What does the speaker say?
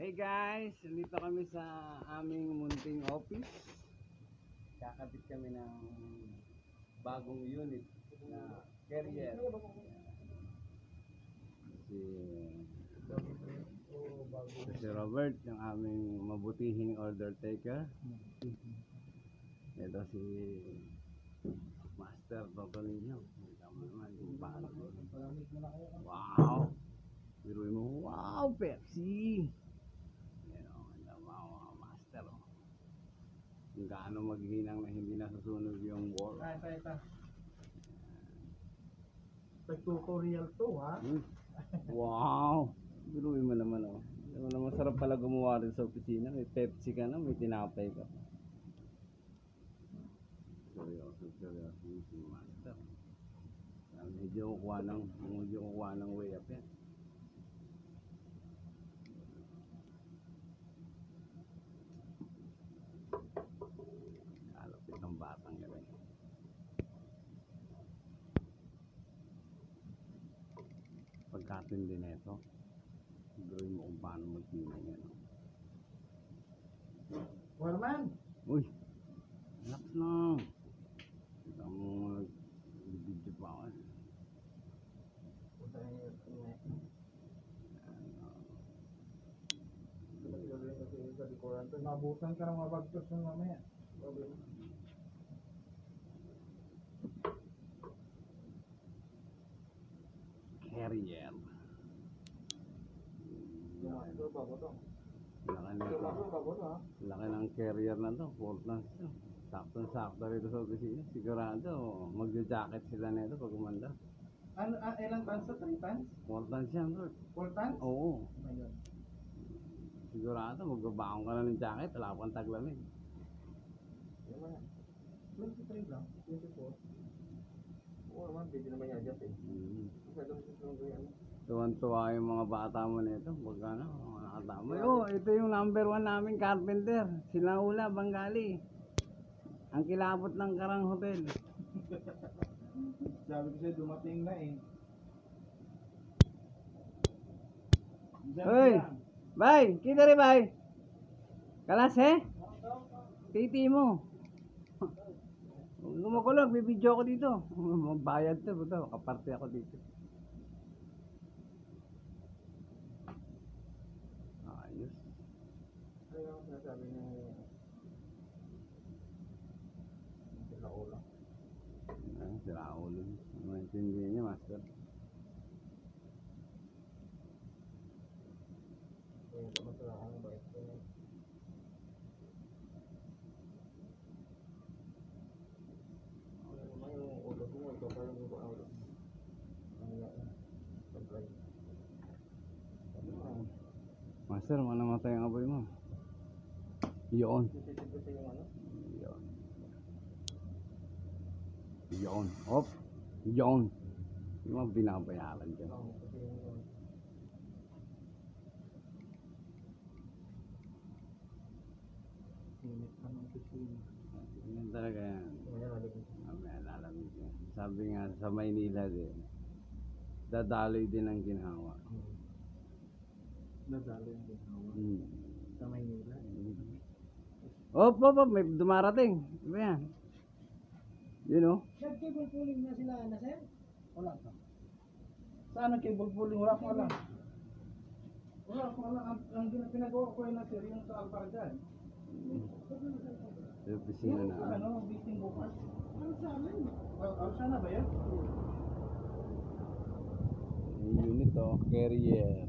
Hey guys, nandito kami sa aming munting office. Kakabit kami ng bagong unit na carrier. Si Robert, yung aming mabutihing order taker. Ito si Master Totonino. Wow! Biruin mo, wow, Pepsi! Master, oh. Kung gaano maghinang na hindi nasusunod yung wall. Ito. Pag-tutorial to, ha? Wow! Biruin mo naman, oh. Masarap pala gumawa rin sa opisina. May Pepsi ka na, may tinapay ka. Seryoso si Master. Medyo kukuha ng way up yan. Alapit ng batang galing. Pagkatindi na ito, gawin mo kung paano magtinay yan. Warman! Uy! Relax lang! Kita mo nag-video pa ako. Mabutan ka ng mabagtos ng mamaya. Carrier. Laki ng carrier na to. Portland to. Sakto-sakto rito sa opisina. Sigurado magja-jacket sila nito pag umanda. Ano, ilang tons to? 3 tons? Portland siya, bro. 4 tons? Oo. Ayun. Sigurado magbabaon ka na ng jacket. Wala kang taglamig. 23 lang. 24. Oo naman, pwede naman yung adjust eh. Tuwan-tuwa yung mga bata mo nito. Pag ano, nakatama. Ito yung number 1 namin carpenter. Sila Ula, Bangali. Ang kilabot ng Karang Hotel. Sabi ko sa'yo, dumating na eh. Hoy! Bay! Kita rin, bay! Kalas, eh? Titi mo. Gumukulog, may video ako dito. Magbayad to, buto. Kaparte ako dito. Ayos. Ano yung sinasabi niya? Sila ulo. Sira ulo. Maintindihan niya, Master. Kaya ito masala ang bait ko. Ano naman yung ulo ko mo, ikaw pa yung ulo ulo. Ang pag-drive. Master, namatay ang aboy mo. Iyon. Sisisip ko sa yung ano? Iyon. Iyon. Op. Iyon. Yung mga binabayaran dyan. Kasi yung Init pa ng opisina. Yan talaga yan. Mamaya lalamig yan. Sabi nga sa Maynila din, dadaloy din ang ginhawa. Nadalo yung ginawa. Hmm. Sa Maynila. Op, may dumarating. Ano yan? You know? Nag-cable pulling na sila, na sir? Wala pa. Saan ang cable pulling? Wala ko alam. Wala ko alam. Ang pinagawa ko yun na sir, yung sa Alpargan. Sa opisina Yung na. sa ano, meeting bukas. Ano sa amin? Alsa na ba yan? Yung unit, oh, carrier.